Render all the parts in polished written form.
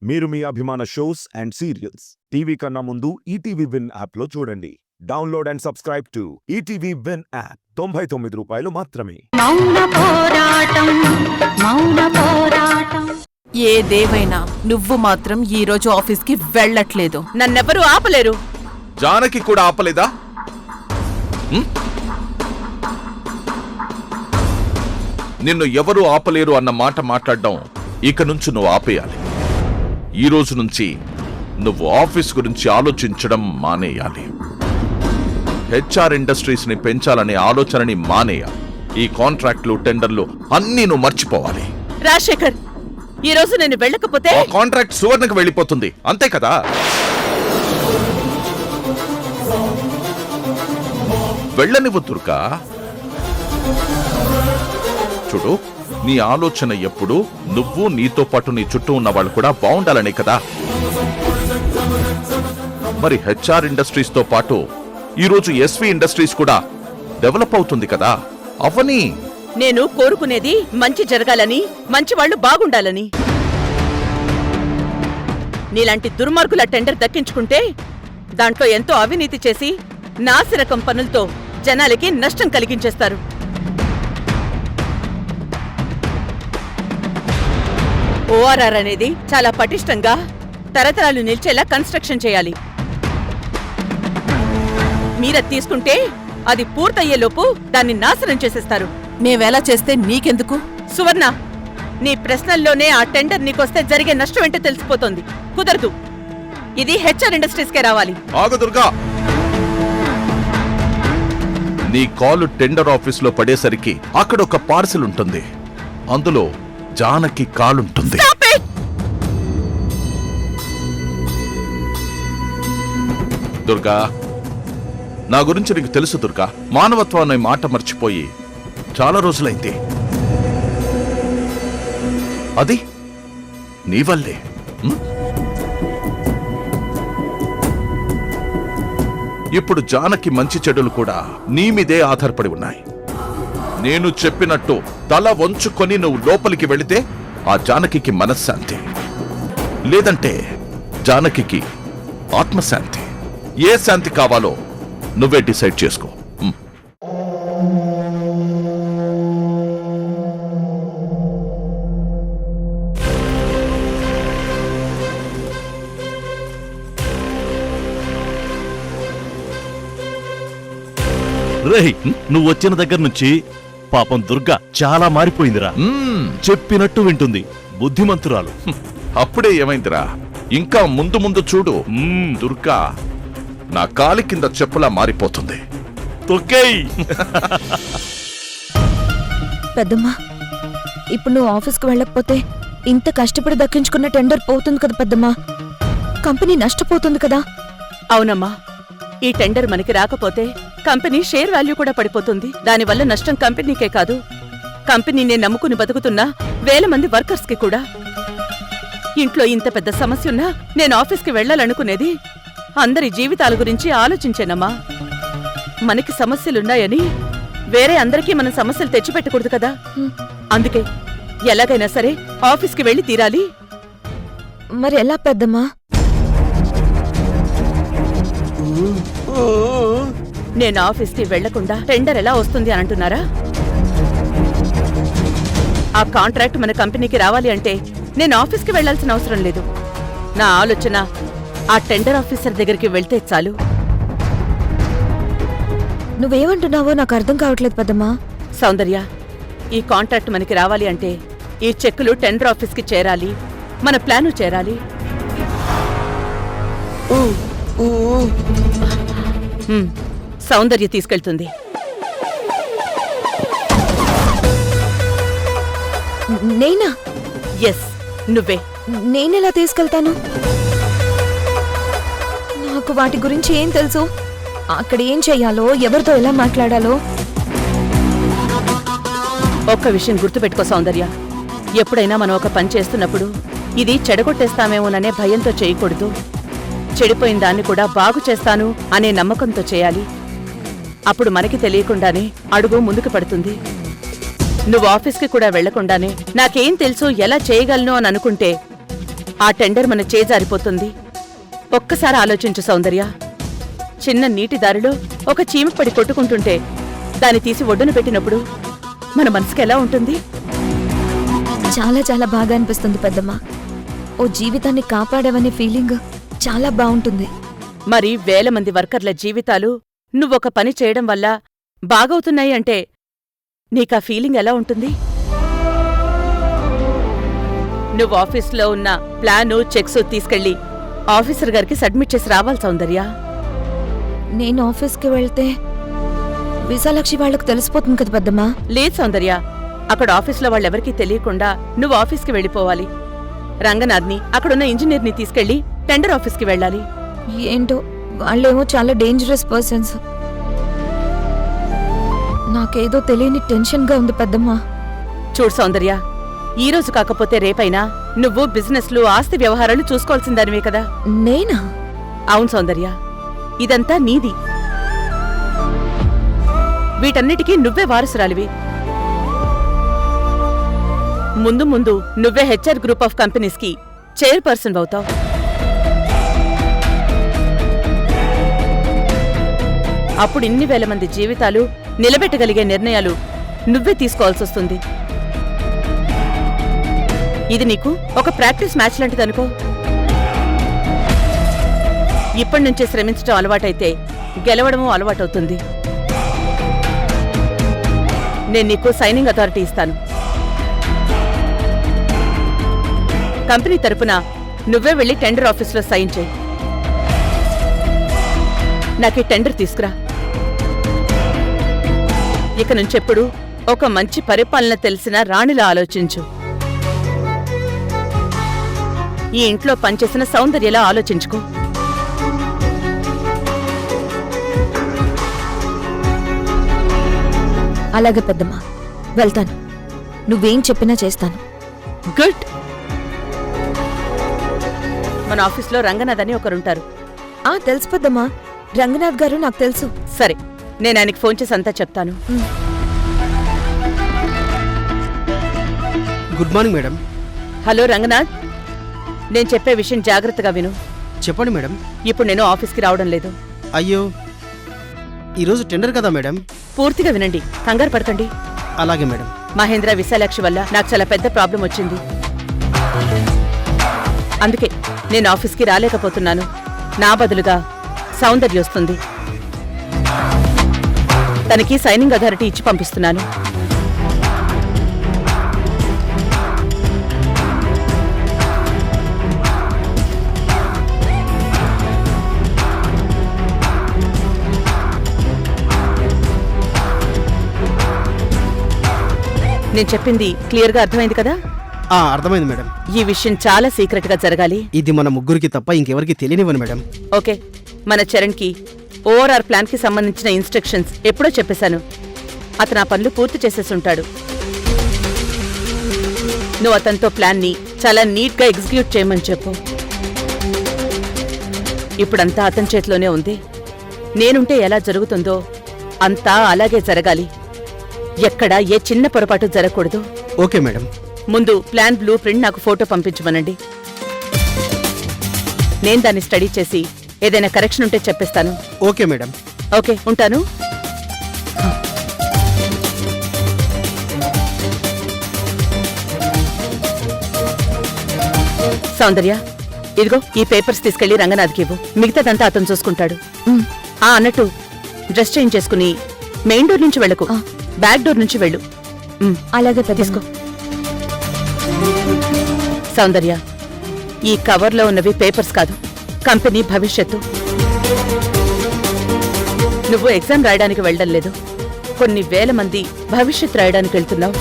మీరు మీ అభిమాన shows and serials TV కన్నా ముందు ఈటీవీ విన్ యాప్లో చూడండి. Download and subscribe to ETV win app. 99 రూపాయలు మాత్రమే. మౌన పోరాటం. ఏదేవైనా నువ్వు మాత్రం ఈ రోజు ఆఫీస్కి వెళ్ళట్లేదు. నన్నెవరూ ఆపలేరు. జానకి కూడా ఆపలేదా? నిన్ను ఎవరూ ఆపలేరు అన్న మాట మాట్లాడడం ఇక నుంచి నువ్వు ఆపేయాలి. ఈ రోజు నుంచి నువ్వు ఆఫీస్ గురించి ఆలోచించడం మానేయాలి. హెచ్ఆర్ ఇండస్ట్రీస్ ని పెంచాలనే ఆలోచనని మానేయాలి. ఈ కాంట్రాక్ట్లు, టెండర్లు అన్నీ నువ్వు మర్చిపోవాలి. రాజశేఖర్, ఈ రోజు నేను వెళ్ళకపోతే ఆ కాంట్రాక్ట్ సువర్ణకు వెళ్ళిపోతుంది, అంతే కదా? వెళ్ళనివ్వు దుర్గా. చూడు, నీ ఆలోచన ఎప్పుడు నువ్వు, నీతో పాటు నీ చుట్టూ ఉన్న వాళ్ళు కూడా బాగుండాలనే కదా. మరి హెచ్ఆర్ ఇండస్ట్రీస్ తో పాటు ఈరోజు ఎస్వి ఇండస్ట్రీస్ కూడా డెవలప్ అవుతుంది కదా, అవని. నేను కోరుకునేది మంచి జరగాలని, మంచి వాళ్ళు బాగుండాలని. నీలాంటి దుర్మార్గుల టెండర్ దక్కించుకుంటే దాంట్లో ఎంతో అవినీతి చేసి నాసిరకం పనులతో జనాలకి నష్టం కలిగించేస్తారు. ఓఆర్ఆర్ అనేది చాలా పటిష్టంగా తరతరాలు నిల్చేలా కన్స్ట్రక్షన్ చేయాలి. మీరది తీసుకుంటే అది పూర్తయ్యేలోపు దాన్ని నాశనం చేసేస్తారు. మేవెలా చేస్తే నీకెందుకు? సువర్ణ, నీ ప్రశ్నల్లోనే ఆ టెండర్ నీకొస్తే జరిగే నష్టం ఏంటో తెలిసిపోతోంది. కుదరదు. ఇది హెచ్ఆర్ ఇండస్ట్రీస్కే రావాలి. ఆగు దుర్గా. నీ కాలు టెండర్ ఆఫీస్ లో పడేసరికి అక్కడ ఒక పార్సిల్ ఉంటుంది, అందులో జానకి కాలుంటుంది. దుర్గా, నా గురించి నీకు తెలుసు దుర్గా. మానవత్వం అనే మాట మర్చిపోయి చాలా రోజులైంది. అది నీ వల్లే. ఇప్పుడు జానకి మంచి చెడులు కూడా నీ మీదే ఆధారపడి ఉన్నాయి. నేను చెప్పినట్టు తల వంచుకొని నువ్వు లోపలికి వెళితే ఆ జానకి మనశ్శాంతి, లేదంటే జానకి ఆత్మశాంతి. ఏ శాంతి కావాలో నువ్వే డిసైడ్ చేసుకో. రేయ్, నువ్వు వచ్చిన దగ్గర నుంచి పాపం దుర్గా చాలా మారిపోయిందిరా. చెప్పినట్టు వింటుంది, బుద్ధిమంతురాలు. అప్పుడే ఏమైందిరా? ఇంకా ముందు ముందు చూడు. దుర్గా నా కాలి కింద చెప్పులా మారిపోతుంది. తొక్కేయ్. పెద్దమ్మా, ఇప్పుడు నువ్వు ఆఫీస్కి వెళ్ళకపోతే ఇంత కష్టపడి దక్కించుకున్న టెండర్ పోతుంది కదా పెద్దమ్మా. కంపెనీ నష్టపోతుంది కదా. అవునమ్మా, ఈ టెండర్ మనకి రాకపోతే కంపెనీ షేర్ వాల్యూ కూడా పడిపోతుంది. దానివల్ల నష్టం కంపెనీకే కాదు, కంపెనీనే నమ్ముకుని బతుకుతున్న వేల మంది వర్కర్స్ కి కూడా. ఇంట్లో ఇంత పెద్ద సమస్య ఉన్నా నేను ఆఫీస్కి వెళ్లాలనుకునేది అందరి జీవితాల గురించి ఆలోచించేనమ్మా. మనకి సమస్యలున్నాయని వేరే అందరికీ మనం సమస్యలు తెచ్చిపెట్టకూడదు కదా. అందుకే ఎలాగైనా సరే ఆఫీస్కి వెళ్లి తీరాలి. మరి ఎలా పెద్దమ్మా? నేను ఆఫీస్కి వెళ్లకుండా టెండర్ ఎలా వస్తుంది అని అంటున్నారా? ఆ కాంట్రాక్ట్ మన కంపెనీకి రావాలి అంటే నేను ఆఫీస్కి వెళ్లాల్సిన అవసరం లేదు. నా ఆలోచన ఆ టెండర్ ఆఫీసర్ దగ్గరికి వెళ్తే చాలు. నువ్వేమంటున్నావో నాకు అర్థం కావట్లేదు పెద్దమ్మా. సౌందర్య, ఈ కాంట్రాక్ట్ మనకి రావాలి అంటే ఈ చెక్కులు టెండర్ ఆఫీస్కి చేరాలి, మన ప్లాను చేరాలి. సౌందర్య తీసుకెళ్తుంది. నేనా? ఎస్, నువ్వే. నేనెలా తీసుకెళ్తాను? నాకు వాటి గురించి ఏం తెలుసు? అక్కడ ఏం చెయ్యాలో, ఎవరితో ఎలా మాట్లాడాలో. ఒక్క విషయం గుర్తుపెట్టుకో సౌందర్య, ఎప్పుడైనా మనం ఒక పని చేస్తున్నప్పుడు ఇది చెడగొట్టేస్తామేమోననే భయంతో చేయకూడదు. చెడిపోయిన దాన్ని కూడా బాగు చేస్తాను అనే నమ్మకంతో చేయాలి. అప్పుడు మనకి తెలియకుండానే అడుగు ముందుకు పడుతుంది. నువ్వు ఆఫీస్కి కూడా వెళ్లకుండానే నాకేం తెలుసు, ఎలా చేయగలను అని అనుకుంటే ఆ టెండర్ మన చేజారిపోతుంది. ఒక్కసారి ఆలోచించు సౌందర్య. చిన్న నీటి దారిలో ఒక చీమపడి కొట్టుకుంటుంటే దాన్ని తీసి ఒడ్డున పెట్టినప్పుడు మన మనసుకి ఎలా ఉంటుంది? చాలా చాలా బాగా అనిపిస్తుంది పెద్దమ్మ. ఓ జీవితాన్ని కాపాడావనే ఫీలింగ్ చాలా బాగుంటుంది. మరి వేల మంది వర్కర్ల జీవితాలు నువ్వొక పని చేయడం వల్ల బాగవుతున్నాయి అంటే నీకా ఫీలింగ్ ఎలా ఉంటుంది? నువ్వు ఆఫీస్లో ఉన్న ప్లాను, చెక్స్ తీసుకెళ్లి ఆఫీసర్ గారికి సబ్మిట్ చేసి రావాలి సౌందర్య. నేను ఆఫీస్కి వెళ్తే విశాలాక్షి వాళ్లకు తెలిసిపోతుంది కదా పెద్దమ్మా. లేదు సౌందర్య, అక్కడ ఆఫీస్లో వాళ్ళెవరికీ తెలియకుండా నువ్వు ఆఫీస్కి వెళ్ళిపోవాలి. రంగనాథ్ని, అక్కడున్న ఇంజనీర్ని తీసుకెళ్లి టెండర్ ఆఫీస్కి వెళ్ళాలి. ఏంటో వాళ్ళేమో చాలా డేంజరస్ పర్సన్స్. నాకేదో తెలియని టెన్షన్గా ఉంది పెద్దమ్మా. చూడు సౌందర్య, ఈ రోజు కాకపోతే రేపైనా నువ్వు బిజినెస్లు, ఆస్తి వ్యవహారాలు చూసుకోవాల్సిందానివే కదా. నేనా? అవును సౌందర్య, ఇదంతా నీది. వీటన్నిటికీ నువ్వే వారసురాలివి. ముందు ముందు నువ్వే హెచ్ఆర్ గ్రూప్ ఆఫ్ కంపెనీస్కి చైర్పర్సన్ అవుతావు. అప్పుడు ఇన్ని వేల మంది జీవితాలు నిలబెట్టగలిగే నిర్ణయాలు నువ్వే తీసుకోవాల్సొస్తుంది. ఇది నీకు ఒక ప్రాక్టీస్ మ్యాచ్ లాంటిదనుకో. ఇప్పటినుంచే శ్రమించడం అలవాటైతే గెలవడమూ అలవాటవుతుంది. నేను నీకు సైనింగ్ అథారిటీ ఇస్తాను. కంపెనీ తరపున నువ్వే వెళ్ళి టెండర్ ఆఫీస్లో సైన్ చేయి. నాకు ఈ టెండర్ తీసుకురా. ఇక నుంచెప్పుడు ఒక మంచి పరిపాలన తెలిసిన రాణిలా ఆలోచించు. ఈ ఇంట్లో పనిచేసిన సౌందర్యలా ఆలోచించుకో. అలాగే పెద్దమ్మా, వెళ్తాను. నువ్వేం చెప్పినా చేస్తాను. గుడ్. మన ఆఫీస్లో రంగనాథ్ అని ఒకరుంటారు. తెలుసు పెద్దమ్మా. రంగనాథ్ గారు నాకు తెలుసు. సరే, నేను ఆయనకి ఫోన్ చేసి అంతా చెప్తాను. Good morning madam. Hello Ranganath, నేను చెప్పే విషయం జాగ్రత్తగా విను. చెప్పండి మేడం. ఇప్పుడు నేను ఆఫీస్కి రావడం లేదు. అయ్యో, ఈరోజు టెండర్ కదా మేడం. పూర్తిగా వినండి, కంగారు పడకండి. అలాగే మేడం. మహేంద్ర, విశాలాక్షి వల్ల నాకు చాలా పెద్ద ప్రాబ్లం వచ్చింది. అందుకే నేను ఆఫీస్కి రాలేకపోతున్నాను. నా బదులుగా సౌందర్య వస్తుంది. తనకి సైనింగ్ అథారిటీ ఇచ్చి పంపిస్తున్నాను. నేను చెప్పింది క్లియర్గా అర్థమైంది కదా? అర్థమైంది మేడం. ఈ విషయం చాలా సీక్రెట్ గా జరగాలి. ఇది మన ముగ్గురికి తప్ప ఇంకెవరికి తెలియనివ్వను మేడం. ఓకే, మన చరణ్ కి ఓఆర్ఆర్ ప్లాన్ కి సంబంధించిన ఇన్స్ట్రక్షన్స్ ఎప్పుడో చెప్పేశాను. అతను ఆ పనులు పూర్తి చేసేసుంటాడు. నువ్వు అతనితో ప్లాన్ ని చాలా నీట్ గా ఎగ్జిక్యూట్ చేయమని చెప్పు. ఇప్పుడంతా అతని చేతిలోనే ఉంది. నేనుంటే ఎలా జరుగుతుందో అంతా అలాగే జరగాలి. ఎక్కడా ఏ చిన్న పొరపాటు జరగకూడదు. Okay madam. ముందు ప్లాన్ బ్లూ ప్రింట్ నాకు ఫోటో పంపించమనండి. నేను దాన్ని స్టడీ చేసి ఏదైనా కరెక్షన్ ఉంటే చెప్పేస్తాను. Okay madam. ఓకే, ఉంటాను. సౌందర్య, ఇదిగో ఈ పేపర్స్ తీసుకెళ్లి రంగనాథ్కి ఇవ్వు. మిగతాదంతా అతను చూసుకుంటాడు. అన్నట్టు డ్రెస్ చేంజ్ చేసుకుని మెయిన్ డోర్ నుంచి వెళ్ళకు, బ్యాక్ డోర్ నుంచి వెళ్ళు. అలాగే తీసుకో. సౌందర్య, ఈ కవర్లో ఉన్నవి పేపర్స్ కాదు, కంపెనీ భవిష్యత్తు. నువ్వు ఎగ్జామ్ రాయడానికి వెళ్ళడం లేదు, కొన్ని వేల మంది భవిష్యత్తు రాయడానికి వెళ్తున్నావు.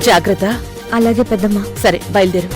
జాగ్రత్త. అలాగే పెద్దమ్మా. సరే, బయలుదేరు.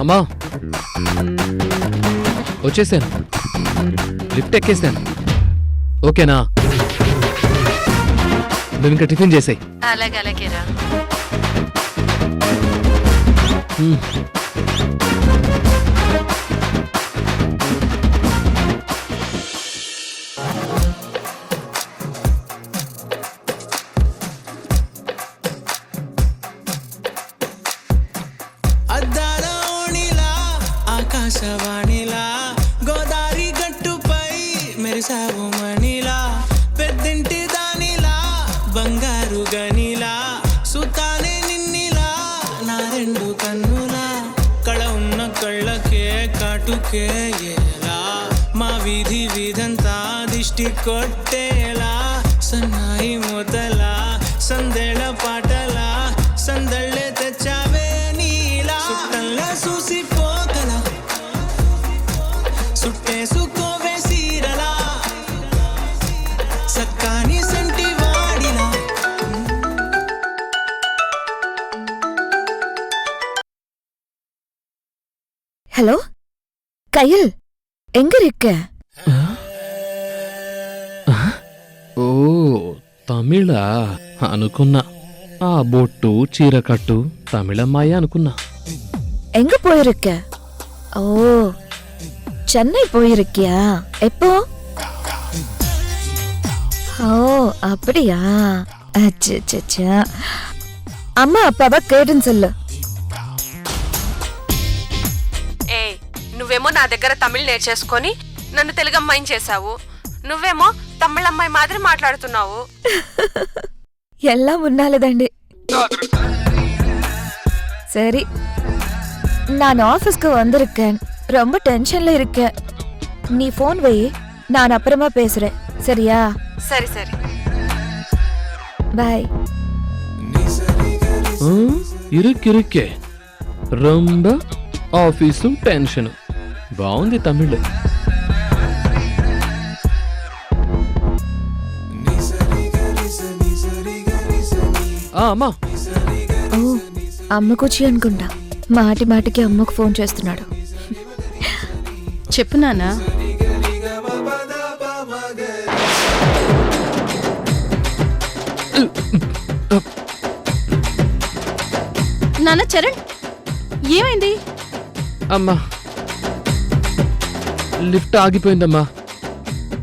అమ్మా వచ్చేసాను, లిఫ్ట్ ఎక్కేసాను. ఓకేనా? నువ్వు ఇంకా టిఫిన్ చేసాయి. అలాగే అలాగేరా. అద్దాల ఓణిలా ఆకాశవాణిలా గోదారి గట్టుపై మెరిసావు మణిలా పెద్దింటి దానిలా బంగారు గనిలా సుతానే నిన్నిలా నా రెండు కన్నులా కళ ఉన్న కళ్ళకే కాటుకే ఎలా మా వీధి వీధంతా దిష్టి కొట్టేలా సన్నాయి మొదలా సందేళ పాటలా సందళ్ళే తెచ్చావే నీలా సుట్టంలా చూసిపోగల సుట్టేసుకోవే సీరలా సక్కాని సంటి వాడిలా. ஹலோ கையில் எங்க இருக்க? ఓ తమిళ అనుకున్నా. ఆ బొట్టు చీరకట్టు తమిళమ్మాయి అనుకున్నా. எங்க போயிருக்க? ஓ சென்னை போயிருக்கியா? எப்போ? ஓ அப்படியா? அச்சா அம்மா அப்பாவை கேட்டுன்னு சொல்லு. ఏ నువ్వేమో నా దగ్గర తమిళ్ నేర్చేసుకొని నన్ను తెలుగు అమ్మాయిని చేసావు, నువ్వేమో తమిళ అమ్మాయి మాదిరి మాట్లాడుతున్నావు. எல்லாம் முன்னாலதாண்டி. சரி நான் ஆபீஸ்க்கு வந்திருக்கேன், ரொம்ப டென்ஷன்ல இருக்கேன். நீ போன் வை, நான் அப்புறமா பேசுறேன், சரியா? సరే సరే. பாய். ఇరుక్కిరుక్కే రొంబ ఆఫీసు టెన్షన్. బాగుంది తమిళ్. అమ్మా ఓ అమ్మకొచ్చి అనుకుంటా. మాటి మాటికి అమ్మకు ఫోన్ చేస్తున్నాడు. చెప్పు నాన్నా. నాన్న చరణ్ ఏమైంది? అమ్మా లిఫ్ట్ ఆగిపోయిందమ్మా,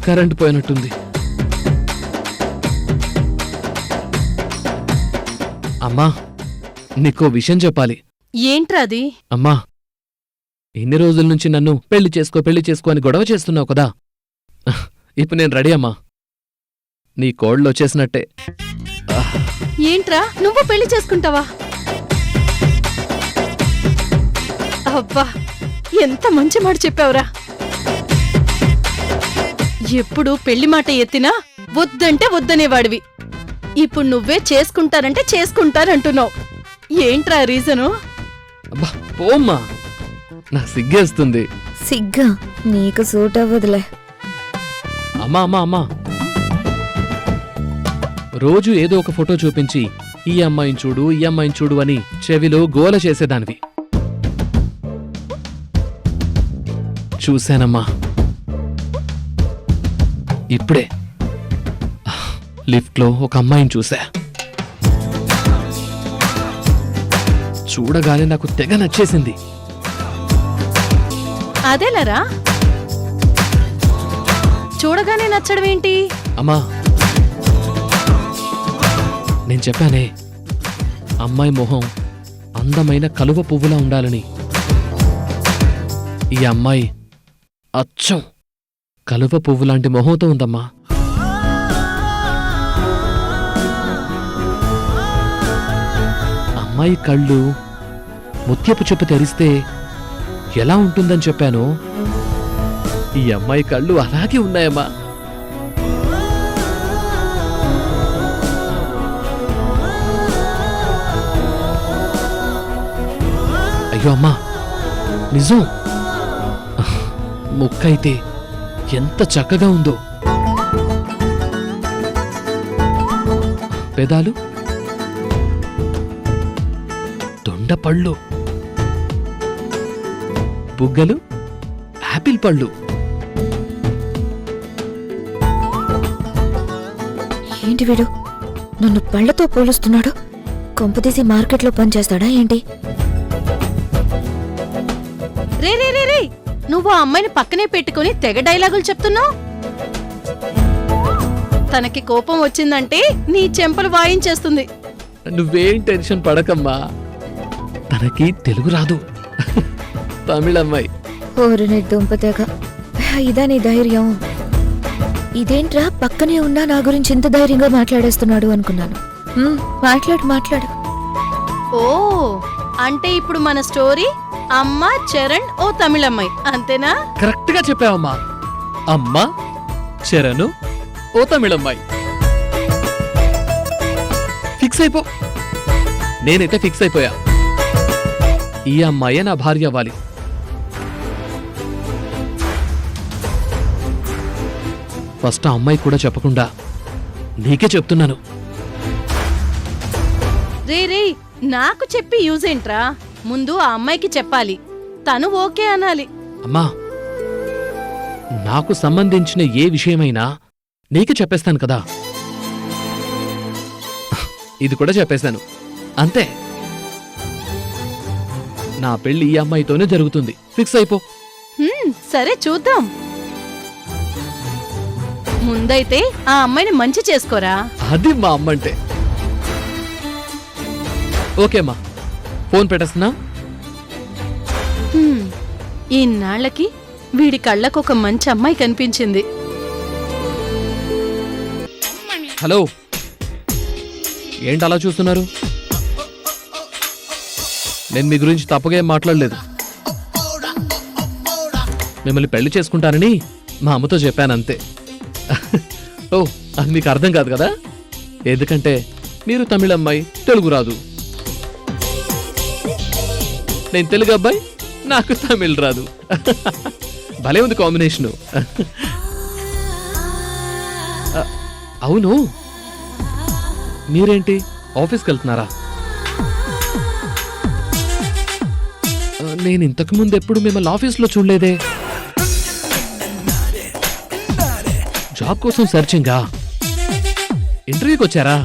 కరెంట్ పోయినట్టుంది. అమ్మా నీకో విషయం చెప్పాలి. ఏంట్రా అది? అమ్మా ఇన్ని రోజుల నుంచి నన్ను పెళ్లి చేసుకో అని గొడవ చేస్తున్నావు కదా, ఇప్పుడు నేను రెడీ అమ్మా. నీ కోళ్ళు వచ్చేసినట్టే. ఏంట్రా నువ్వు పెళ్లి చేసుకుంటావా? అబ్బా ఎంత మంచి మాట చెప్పావురా. ఎప్పుడు పెళ్లి మాట ఎత్తినా వద్దంటే వద్దనేవాడివి, ఇప్పుడు నువ్వే చేసుకుంటారంటే చేసుకుంటారంటున్నావు. ఏంట్రా రీజను? అబ్బా పోమ్మా, నాకు సిగ్గేస్తుంది. సిగ్గా నీకు సూట్ అవ్వదులే. అమ్మా అమ్మా అమ్మా రోజు ఏదో ఒక ఫోటో చూపించి ఈ అమ్మాయిని చూడు ఈ అమ్మాయిని చూడు అని చెవిలో గోల చేసేదానివి. చూశానమ్మా, ఇప్పుడే లిఫ్ట్లో ఒక అమ్మాయిని చూశా. చూడగానే నాకు తెగ నచ్చేసింది. అదేలరా, చూడగానే నచ్చడం ఏంటి? అమ్మా నేను చెప్పానే, అమ్మాయి మొహం అందమైన కలువ పువ్వులా ఉండాలని. ఈ అమ్మాయి అచ్చం కలువ పువ్వులాంటి మొహంతో ఉందమ్మా. అమ్మాయి కళ్ళు ముత్యపు చెప్పు తెరిస్తే ఎలా ఉంటుందని చెప్పాను, ఈ అమ్మాయి కళ్ళు అలాగే ఉన్నాయమ్మా. అయ్యో అమ్మా నిజం, ముక్కైతే ఎంత చక్కగా ఉందో, పెదాలు, దొండపళ్ళు, బుగ్గలు యాపిల్ పళ్ళు. ఏంటి వీడు నన్ను పళ్ళతో పోలుస్తున్నాడు? కొంపతీసి మార్కెట్లో పనిచేస్తాడా ఏంటి? రే రే రే రే నువ్వు ఆ అమ్మాయిని పక్కనే పెట్టుకుని తెగ డైలాగులు చెప్తున్నావు. తనకి కోపం వచ్చిందంటే నీ చెంపలు వాయించేస్తుంది. నువ్వేం టెన్షన్ పడకమ్మా, తనకి తెలుగు రాదు. తమిళమ్మాయి. ఓరిని దుంపతేగ, ఇదా నీ ధైర్యం? ఇదేంట్రా పక్కనే ఉన్నా నా గురించి ఇంత ధైర్యంగా మాట్లాడేస్తున్నాడు అనుకున్నాను. మాట్లాడు. ఓ అంటే ఇప్పుడు మన స్టోరీ అమ్మ చరణ్ ఓ తమిళమ్మాయి అంతేనా? కరెక్ట్ గా చెప్పావమ్మా. అమ్మ చరణు ఓ తమిళమ్మాయి. ఫిక్స్ అయిపో. నేనైతే ఫిక్స్ అయిపోయా. ఈ అమ్మాయే నా భార్య అవ్వాలి. ఫస్ట్ ఆ అమ్మాయి కూడా చెప్పకుండా నీకే చెప్తున్నాను. రే రే నాకు చెప్పి యూజ్ ఏంట్రా? ముందు ఆ అమ్మాయికి చెప్పాలి, తను ఓకే అనాలి. అమ్మా, నాకు సంబంధించిన ఏ విషయమైనా నీకే చెప్పేస్తాను కదా. ఇది కూడా చెప్పేశాను అంతే. నా పెళ్లి ఈ అమ్మాయితోనే జరుగుతుంది. ఫిక్స్ అయిపో. సరే చూద్దాం. ముందైతే ఆ అమ్మాయిని మంచి చేసుకోరా. అది మా అమ్మంటే. ఓకే అమ్మా, ఫోన్ పెట్టేస్తున్నా. ఇన్నాళ్లకి వీడి కళ్ళకొక మంచి అమ్మాయి కనిపించింది. హలో, ఏంటి అలా చూస్తున్నారు? నేను మీ గురించి తప్పుగా ఏం మాట్లాడలేదు. మిమ్మల్ని పెళ్లి చేసుకుంటానని మా అమ్మతో చెప్పానంతే. ఓ, అది మీకు అర్థం కాదు కదా, ఎందుకంటే మీరు తమిళ అమ్మాయి, తెలుగు రాదు. నేను తెలుగు అబ్బాయి, నాకు తమిళ్ రాదు. భలే ఉంది కాంబినేషను. అవును, మీరేంటి ఆఫీస్కి వెళ్తున్నారా? నేను ఇంతకు ముందు ఎప్పుడు మిమ్మల్ని ఆఫీస్లో చూడలేదే. జాబ్ కోసం సెర్చింగా? ఇంటర్వ్యూకి వచ్చారా?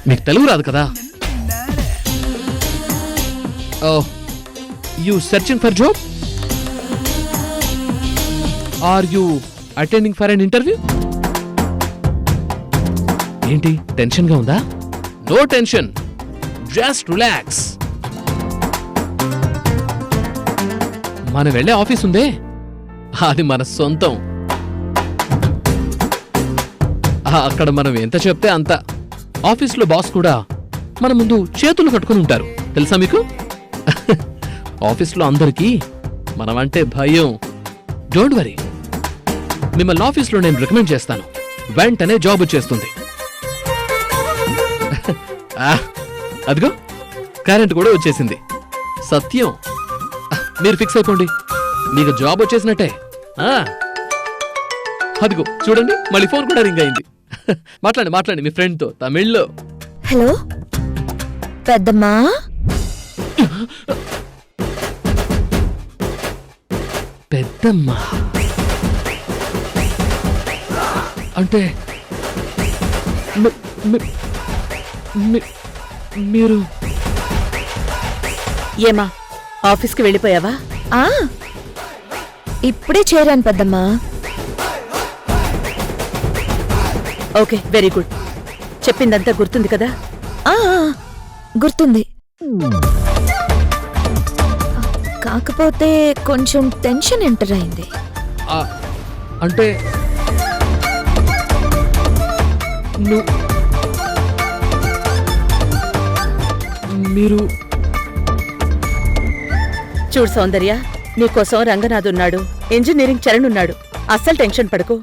మీకు తెలుగు రాదు కదా? Oh, you searching for job? Are you attending for an interview? ఏంటి టెన్షన్గా ఉందా? No tension, just relax. మనం వెళ్ళే ఆఫీస్ ఉందే, అది మన సొంతం. అక్కడ మనం ఎంత చెప్తే అంత. ఆఫీస్లో బాస్ కూడా మన ముందు చేతులు కట్టుకుని ఉంటారు, తెలుసా మీకు? ఆఫీస్లో అందరికీ మనమంటే భయం. డోంట్ వరీ, మిమ్మల్ని ఆఫీస్లో నేను రికమెండ్ చేస్తాను. వెంటనే జాబ్ వచ్చేస్తుంది. అదిగో కరెంట్ కూడా వచ్చేసింది. సత్యం, మీరు ఫిక్స్ అయిపోండి, మీకు జాబ్ వచ్చేసినట్టే. అదిగో చూడండి, మళ్ళీ ఫోన్ కూడా రింగ్ అయింది. మాట్లాడండి మీ ఫ్రెండ్తో తమిళ్లో. హలో పెద్దమ్మా. పెద్దమ్మా అంటే మీరు ఏమా ఆఫీస్కి వెళ్ళిపోయావా? ఇప్పుడే చేరాను పెద్దమ్మా. Okay, very good. చెప్పిందంతా గుర్తుంది కదా? గుర్తుంది. కాకపోతే కొంచెం టెన్షన్ ఎంటర్ అయింది. అంటే మీరు చూడు సౌందర్య, నీకోసం రంగనాథ్ ఉన్నాడు, ఇంజనీరింగ్ చరణ్ ఉన్నాడు. అస్సలు టెన్షన్ పడకు.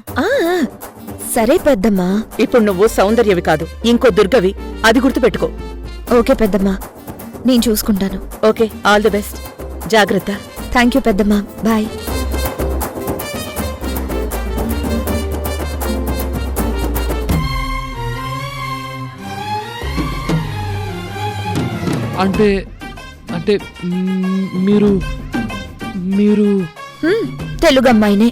సరే పెద్దమ్మా. ఇప్పుడు నువ్వు సౌందర్యవి కాదు, ఇంకో దుర్గవి, అది గుర్తుపెట్టుకో. ఓకే పెద్దమ్మా, నేను చూసుకుంటాను. Okay, all the best. జాగ్రత్త. థ్యాంక్ యూ పెద్దమ్మా, బాయ్. అంటే అంటే మీరు మీరు తెలుగు అమ్మాయినే.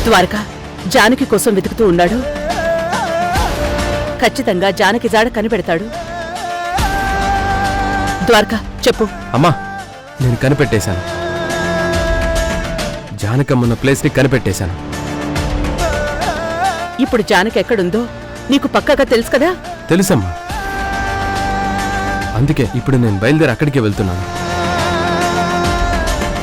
ద్వారక జానకి కోసం వెతుకుతూ ఉన్నాడు. ఖచ్చితంగా జానకి జాడ కనిపెడతాడు. ద్వారక చెప్పు. అమ్మా, నేను కనిపెట్టేశాను. జానకమ్మ ప్లేస్ని కనిపెట్టేశాను. ఇప్పుడు జానకి ఎక్కడుందో నీకు పక్కాగా తెలుసు కదా? తెలుసమ్మా. అందుకే ఇప్పుడు నేను బయలుదేరి అక్కడికే వెళ్తున్నాను.